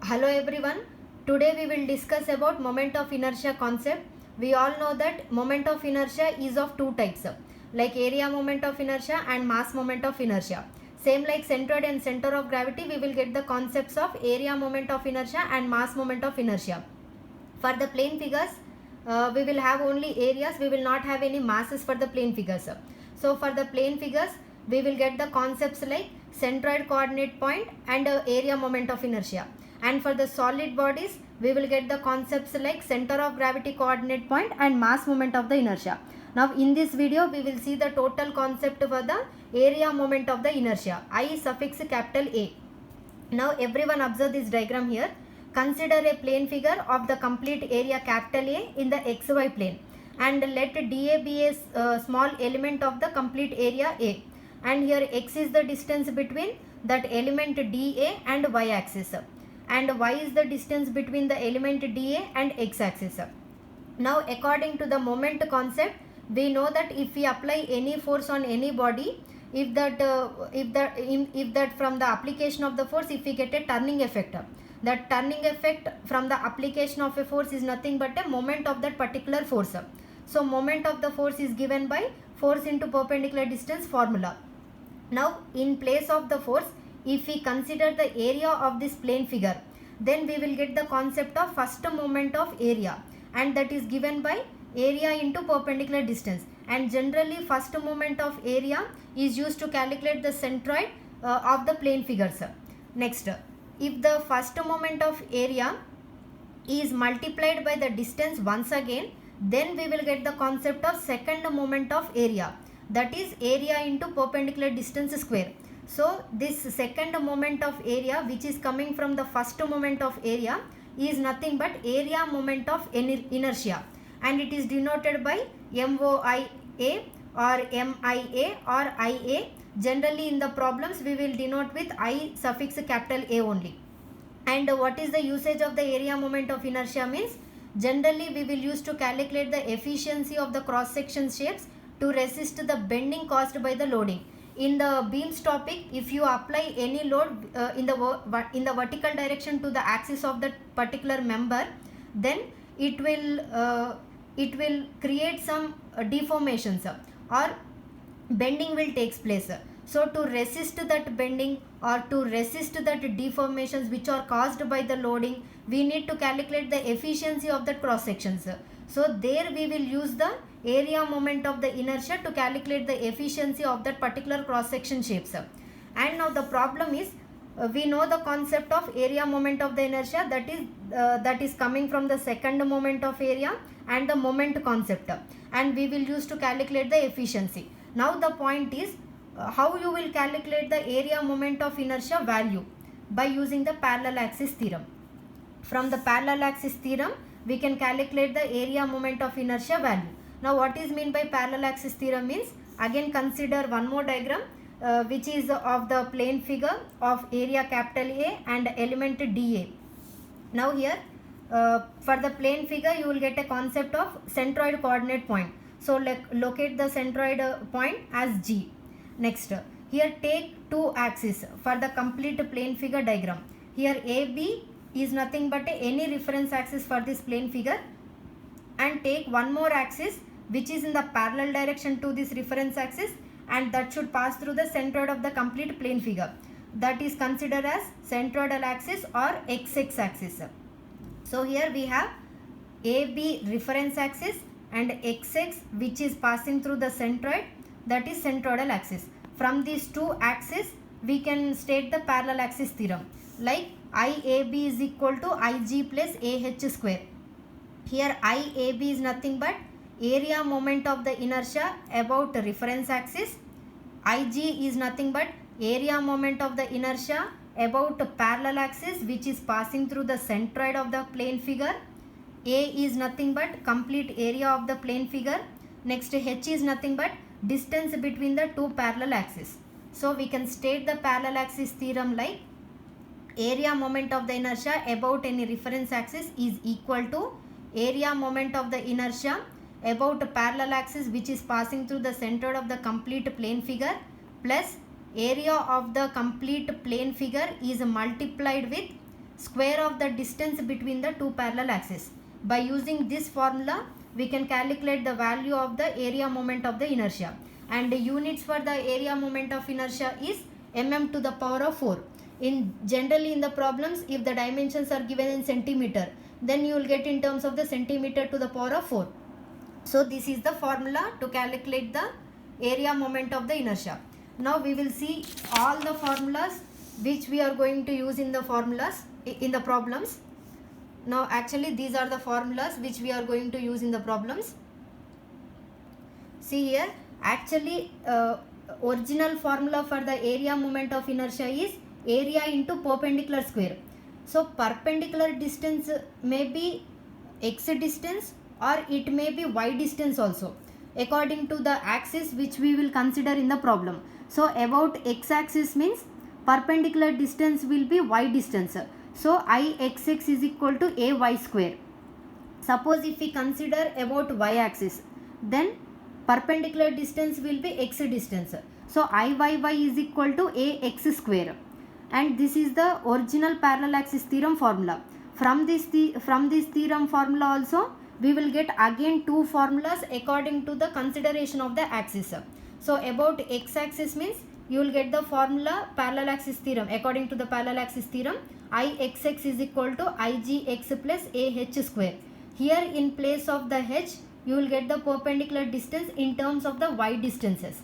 Hello everyone. Today we will discuss about moment of inertia concept. We all know that moment of inertia is of two types, like area moment of inertia and mass moment of inertia. Same like centroid and center of gravity, we will get the concepts of area moment of inertia and mass moment of inertia. For the plane figures, we will have only areas, we will not have any masses for the plane figures. So for the plane figures, we will get the concepts like centroid coordinate point and area moment of inertia. And for the solid bodies, we will get the concepts like center of gravity coordinate point and mass moment of the inertia. Now in this video, we will see the total concept for the area moment of the inertia, I suffix capital A. Now everyone observe this diagram here. Consider a plane figure of the complete area capital A in the xy plane, and let dA be a small element of the complete area A, and here x is the distance between that element dA and y axis, and y is the distance between the element dA and x axis. Now according to the moment concept, we know that if we apply any force on any body, if that from the application of the force, if we get a turning effect, that turning effect from the application of a force is nothing but a moment of that particular force. So moment of the force is given by force into perpendicular distance formula. Now in place of the force, if we consider the area of this plane figure, then we will get the concept of first moment of area, and that is given by area into perpendicular distance. And generally first moment of area is used to calculate the centroid of the plane figures. Next, if the first moment of area is multiplied by the distance once again, then we will get the concept of second moment of area, that is area into perpendicular distance square. So this second moment of area, which is coming from the first moment of area, is nothing but area moment of inertia, and it is denoted by MOIA or MIA or IA. Generally in the problems we will denote with I suffix capital A only. And what is the usage of the area moment of inertia means, generally we will use to calculate the efficiency of the cross section shapes to resist the bending caused by the loading. In the beams topic, if you apply any load in the vertical direction to the axis of that particular member, then it will create some deformations or bending will takes place. So to resist that bending or to resist that deformations which are caused by the loading, we need to calculate the efficiency of the cross sections. So there we will use the area moment of the inertia to calculate the efficiency of that particular cross section shapes. And now the problem is, we know the concept of area moment of the inertia, that is coming from the second moment of area and the moment concept, and we will use to calculate the efficiency. Now the point is, how you will calculate the area moment of inertia value? By using the parallel axis theorem. From the parallel axis theorem, we can calculate the area moment of inertia value. Now what is meant by parallel axis theorem means, again consider one more diagram which is of the plane figure of area capital A and element dA. Now here for the plane figure, you will get a concept of centroid coordinate point. So locate the centroid point as G. Next, here take two axes for the complete plane figure diagram. Here AB is nothing but any reference axis for this plane figure, and take one more axis which is in the parallel direction to this reference axis, and that should pass through the centroid of the complete plane figure. That is considered as centroidal axis or XX axis. So here we have AB reference axis and XX which is passing through the centroid, that is centroidal axis. From these two axes we can state the parallel axis theorem, like IAB is equal to IG plus AH square. Here IAB is nothing but area moment of the inertia about the reference axis. IG is nothing but area moment of the inertia about the parallel axis which is passing through the centroid of the plane figure. A is nothing but complete area of the plane figure. Next, H is nothing but distance between the two parallel axes. So we can state the parallel axis theorem like area moment of the inertia about any reference axis is equal to area moment of the inertia about a parallel axis which is passing through the centroid of the complete plane figure plus area of the complete plane figure is multiplied with square of the distance between the two parallel axes. By using this formula, we can calculate the value of the area moment of the inertia, and the units for the area moment of inertia is mm to the power of 4. Generally in the problems, if the dimensions are given in centimeter, then you will get in terms of the centimeter to the power of 4. So this is the formula to calculate the area moment of the inertia. Now we will see all the formulas which we are going to use in the problems. Now actually these are the formulas which we are going to use in the problems. See here, actually original formula for the area moment of inertia is area into perpendicular square. So perpendicular distance may be x distance or it may be y distance also, according to the axis which we will consider in the problem. So about x axis means perpendicular distance will be y distance. So Ixx is equal to ay square. Suppose if we consider about y axis, then perpendicular distance will be x distance. So Iyy is equal to ax square. And this is the original parallel axis theorem formula. From this theorem formula also, we will get again two formulas according to the consideration of the axis. So about x axis means you will get the formula parallel axis theorem. According to the parallel axis theorem, Ixx is equal to Igx plus ah square. Here in place of the h, you will get the perpendicular distance in terms of the y distances.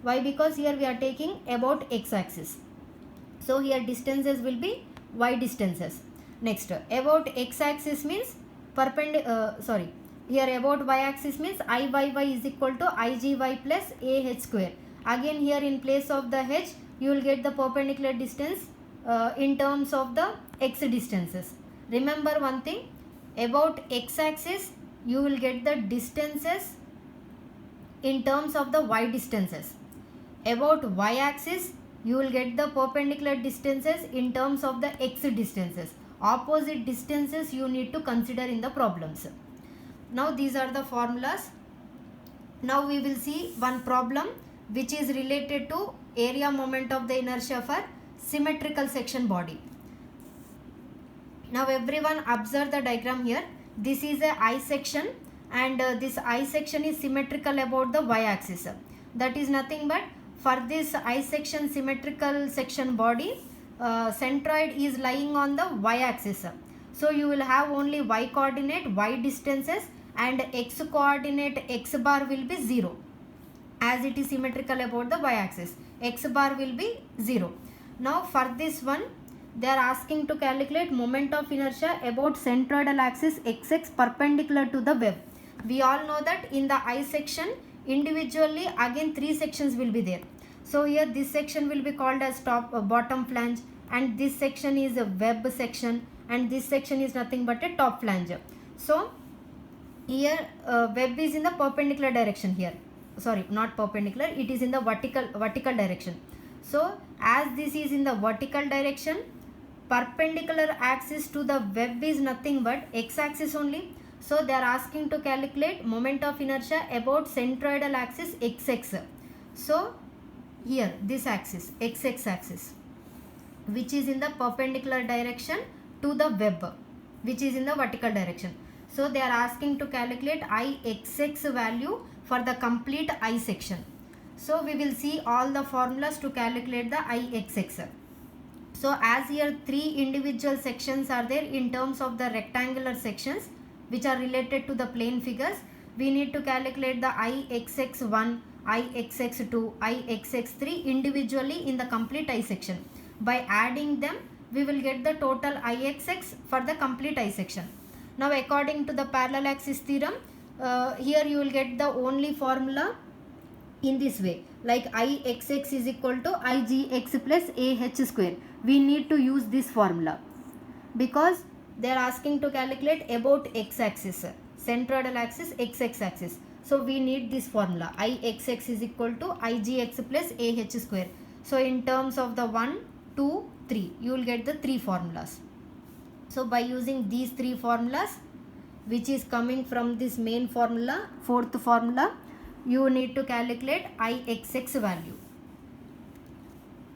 Why? Because here we are taking about x axis. So here distances will be y distances. Next, about x axis means here about y axis means Iyy is equal to Igy plus ah square. Again here in place of the h, you will get the perpendicular distance in terms of the x distances. Remember one thing, about x axis you will get the distances in terms of the y distances. About y axis you will get the perpendicular distances in terms of the x distances. Opposite distances you need to consider in the problems. Now these are the formulas. Now we will see one problem which is related to area moment of the inertia for symmetrical section body. Now everyone observe the diagram here. This is a I section, and this I section is symmetrical about the y axis. That is nothing but, for this I section symmetrical section body, centroid is lying on the y axis. So you will have only y coordinate, y distances, and x coordinate x bar will be 0. As it is symmetrical about the y axis, x bar will be 0. Now for this one, they are asking to calculate moment of inertia about centroidal axis xx perpendicular to the web. We all know that in the I section, individually again 3 sections will be there. So here this section will be called as bottom flange, and this section is a web section, and this section is nothing but a top flange. So here web is in the perpendicular direction here. Sorry, not perpendicular, it is in the vertical direction. So as this is in the vertical direction, perpendicular axis to the web is nothing but x axis only. So they are asking to calculate moment of inertia about centroidal axis xx. So here this axis, xx axis, which is in the perpendicular direction to the web, which is in the vertical direction. So they are asking to calculate Ixx value for the complete I section. So we will see all the formulas to calculate the Ixx. So as here 3 individual sections are there in terms of the rectangular sections which are related to the plane figures, we need to calculate the Ixx1, Ixx2, Ixx3 individually in the complete I section. By adding them, we will get the total Ixx for the complete I section. Now according to the parallel axis theorem, here you will get the only formula in this way, like Ixx is equal to Igx plus ah square. We need to use this formula because they are asking to calculate about x axis, centroidal axis, xx axis. So we need this formula, Ixx is equal to Igx plus ah square. So in terms of the 1, 2, 3, you will get the 3 formulas. So by using these 3 formulas, which is coming from this main formula, 4th formula, you need to calculate Ixx value.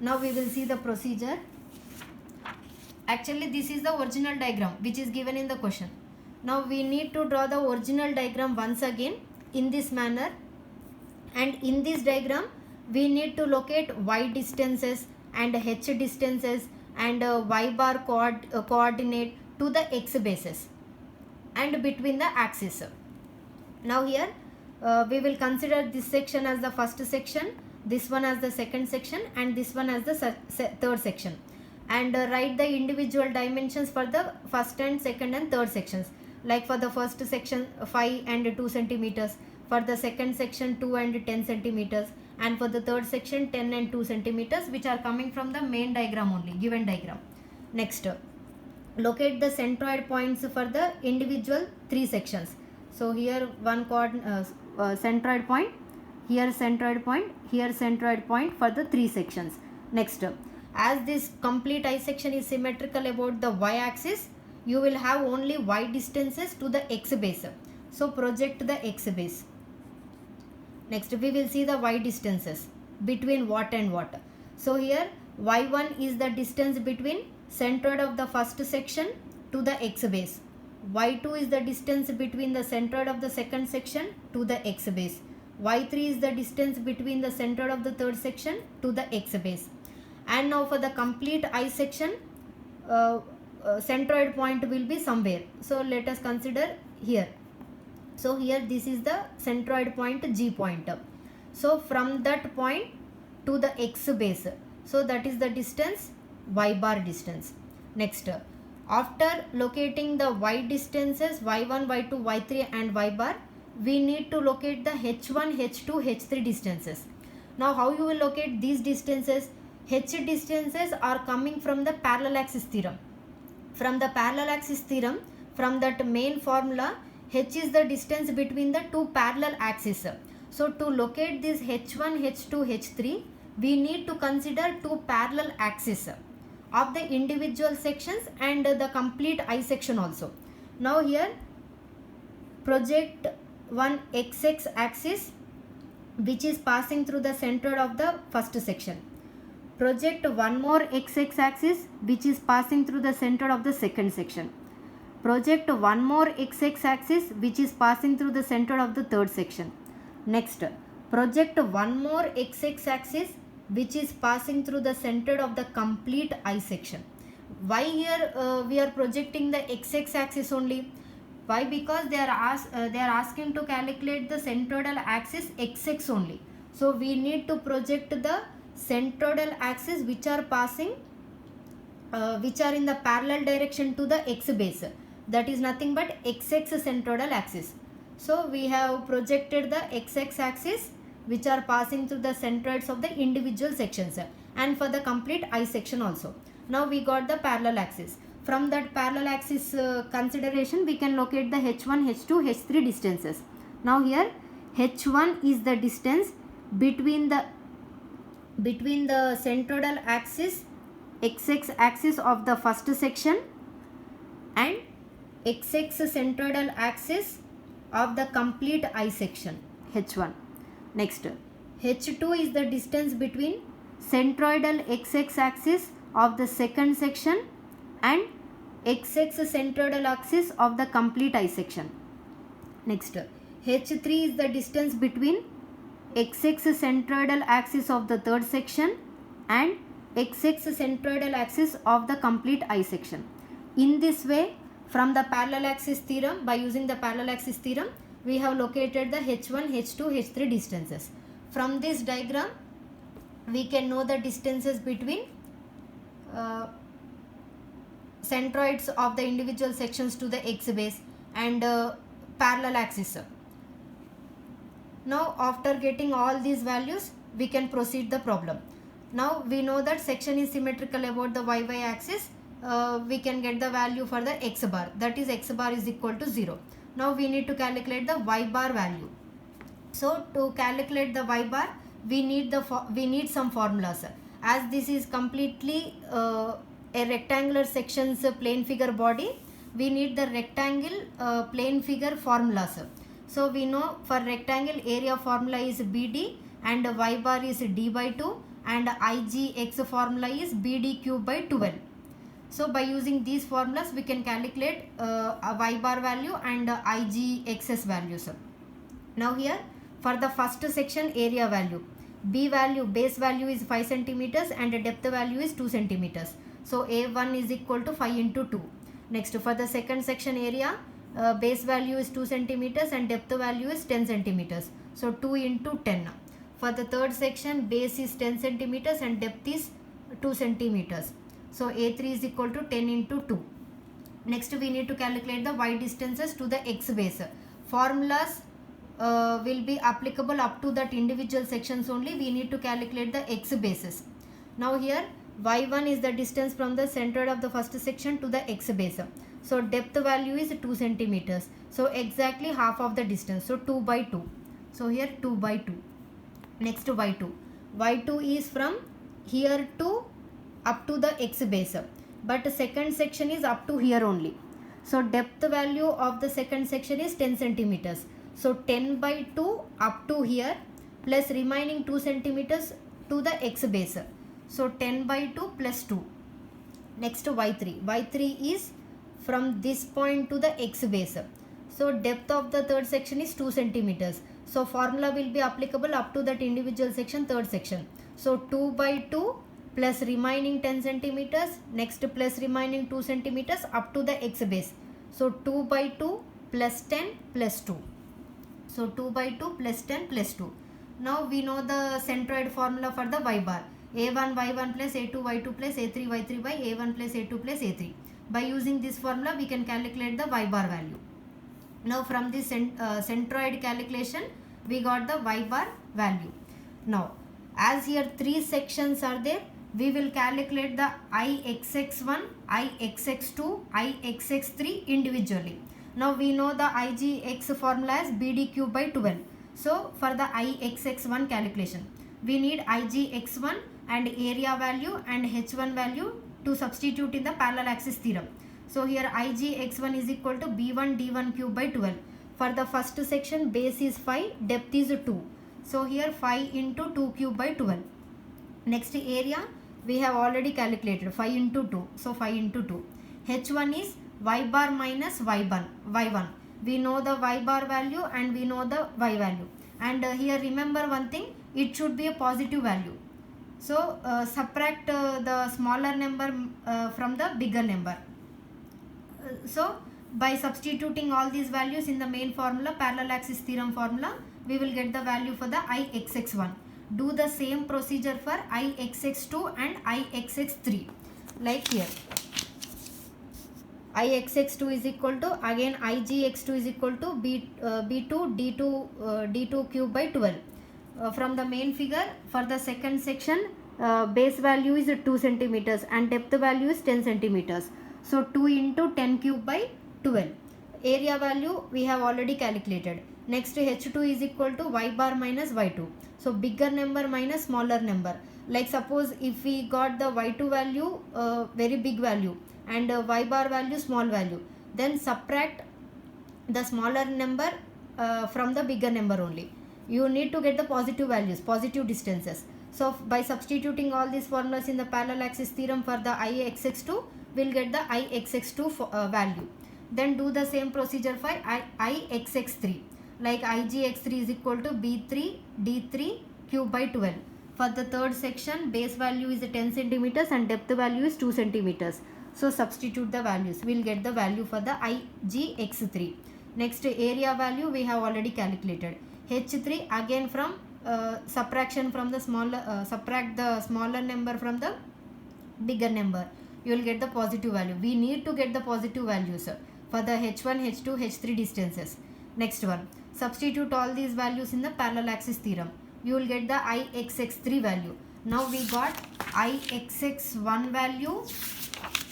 Now we will see the procedure. Actually this is the original diagram which is given in the question. Now we need to draw the original diagram once again in this manner, and in this diagram we need to locate y distances and h distances and y bar coordinate to the x bases and between the axis. Now here we will consider this section as the first section, this one as the second section, and this one as the third section, and write the individual dimensions for the first and second and third sections. Like for the first section 5 and 2 centimeters, for the second section 2 and 10 centimeters, and for the third section 10 and 2 centimeters, which are coming from the main diagram only, given diagram. Next, locate the centroid points for the individual 3 sections. So here one centroid point, here centroid point, here centroid point for the 3 sections. Next, as this complete I section is symmetrical about the y axis, you will have only y distances to the x base. So project the x base. Next we will see the y distances between what and what. So here y1 is the distance between centroid of the first section to the x base. y2 is the distance between the centroid of the second section to the x base. y3 is the distance between the centroid of the third section to the x base. And now for the complete I section, centroid point will be somewhere. So let us consider here. So here this is the centroid point G point. So from that point to the x base, so that is the distance y bar distance. Next, after locating the y distances y1, y2, y3 and y bar, we need to locate the h1, h2, h3 distances. Now how you will locate these distances? H distances are coming from the parallel axis theorem. From the parallel axis theorem, from that main formula, h is the distance between the two parallel axes. So to locate this h1, h2, h3, we need to consider two parallel axes of the individual sections and the complete I section also. Now here project one xx axis which is passing through the center of the first section. Project one more xx axis which is passing through the center of the second section. Project one more xx axis which is passing through the center of the third section. Next, project one more xx axis which is passing through the center of the complete I section. Why here we are projecting the xx axis only? Why? Because they are asking to calculate the centroidal axis xx only. So we need to project the centroidal axis which are passing which are in the parallel direction to the x base, that is nothing but xx centroidal axis. So we have projected the xx axis which are passing through the centroids of the individual sections and for the complete I section also. Now we got the parallel axis. From that parallel axis consideration, we can locate the h1, h2, h3 distances. Now here h1 is the distance between the centroidal axis xx axis of the first section and xx centroidal axis of the complete I section, h1. Next, h2 is the distance between centroidal xx axis of the second section and xx centroidal axis of the complete I section. Next, h3 is the distance between xx centroidal axis of the third section and xx centroidal axis of the complete I section. In this way, from the parallel axis theorem, by using the parallel axis theorem, we have located the h1, h2, h3 distances. From this diagram, we can know the distances between centroids of the individual sections to the x base and parallel axis. Now after getting all these values, we can proceed the problem. Now we know that section is symmetrical about the y axis. We can get the value for the x bar, that is x bar is equal to 0. Now we need to calculate the y bar value. So to calculate the y bar, we need some formulas. As this is completely a rectangular sections plane figure body, we need the rectangle plane figure formulas. So we know for rectangle area formula is BD and y bar is D by 2 and IGX formula is BD cube by 12. So by using these formulas we can calculate a y bar value and IGXS values. Now here for the first section area value, B value, base value is 5 centimeters and the depth value is 2 centimeters. So A1 is equal to 5 into 2. Next for the second section area, base value is 2 centimeters and depth value is 10 centimeters. So 2 into 10. For the third section, base is 10 centimeters and depth is 2 centimeters. So A3 is equal to 10 into 2. Next we need to calculate the y distances to the x base. Formulas will be applicable up to that individual sections only. We need to calculate the x bases. Now here y1 is the distance from the center of the first section to the x base. So depth value is 2 centimeters. So exactly half of the distance. So 2 by 2. So here 2 by 2. Next y2. Y2 is from here to up to the x base. But second section is up to here only. So depth value of the second section is 10 centimeters. So 10 by 2 up to here plus remaining 2 centimeters to the x base. So 10 by 2 plus 2. Next y3. Y3 is from this point to the x base. So depth of the third section is 2 centimeters. So formula will be applicable up to that individual section, third section. So 2 by 2 plus remaining 10 centimeters, next plus remaining 2 centimeters up to the x base. So 2 by 2 plus 10 plus 2. So 2 by 2 plus 10 plus 2. Now we know the centroid formula for the y bar. A1 y1 plus A2 y2 plus A3 y3 by A1 plus A2 plus A3. By using this formula we can calculate the y bar value. Now from this centroid calculation we got the y bar value. Now as here 3 sections are there, we will calculate the IXX1, IXX2, IXX3 individually. Now we know the IGX formula as BDQ by 12. So for the IXX1 calculation, we need IGX1 and area value and H1 value to substitute in the parallel axis theorem. So here IGX1 is equal to B1 D1 cube by 12. For the first section, base is 5, depth is 2. So here 5 into 2 cube by 12. Next area we have already calculated 5 into 2. So 5 into 2. H1 is y bar minus y1. We know the y bar value and we know the y value. And here remember one thing, it should be a positive value. So subtract the smaller number from the bigger number. So by substituting all these values in the main formula, parallel axis theorem formula, we will get the value for the IXX1. Do the same procedure for IXX2 and IXX3. Like here, IXX2 is equal to, again IGX2 is equal to B2 D2 cube by 12. From the main figure, for the second section, base value is 2 centimeters and depth value is 10 centimeters. So 2 into 10 cube by 12. Area value we have already calculated. Next H2 is equal to y bar minus y2. So bigger number minus smaller number. Like suppose if we got the y2 value very big value and y bar value small value, then subtract the smaller number from the bigger number only. You need to get the positive values, positive distances. So by substituting all these formulas in the parallel axis theorem for the IXX2, we'll get the IXX2 value. Then do the same procedure for IXX3. Like IGX3 is equal to B3 D3 cube by 12. For the third section, base value is 10 centimeters and depth value is 2 centimeters. So substitute the values. We'll get the value for the IGX3. Next area value we have already calculated. H3 again from subtraction from the smaller, subtract the smaller number from the bigger number. You will get the positive value. We need to get the positive values for the H1, H2, H3 distances. Next one, substitute all these values in the parallel axis theorem. You will get the IXX3 value. Now we got IXX1 value,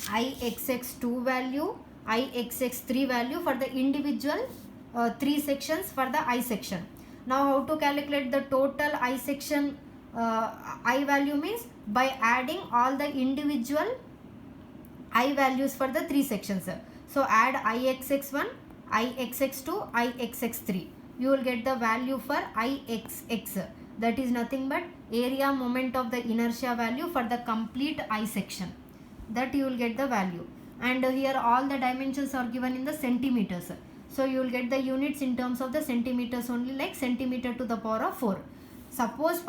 IXX2 value, IXX3 value for the individual 3 sections for the I section. Now how to calculate the total I section I value means by adding all the individual I values for the 3 sections. So add IXX1, IXX2, IXX3. You will get the value for IXX. That is nothing but area moment of the inertia value for the complete I section. that you will get the value. And here all the dimensions are given in the centimeters. So you will get the units in terms of the centimeters only, like centimeter to the power of 4. Suppose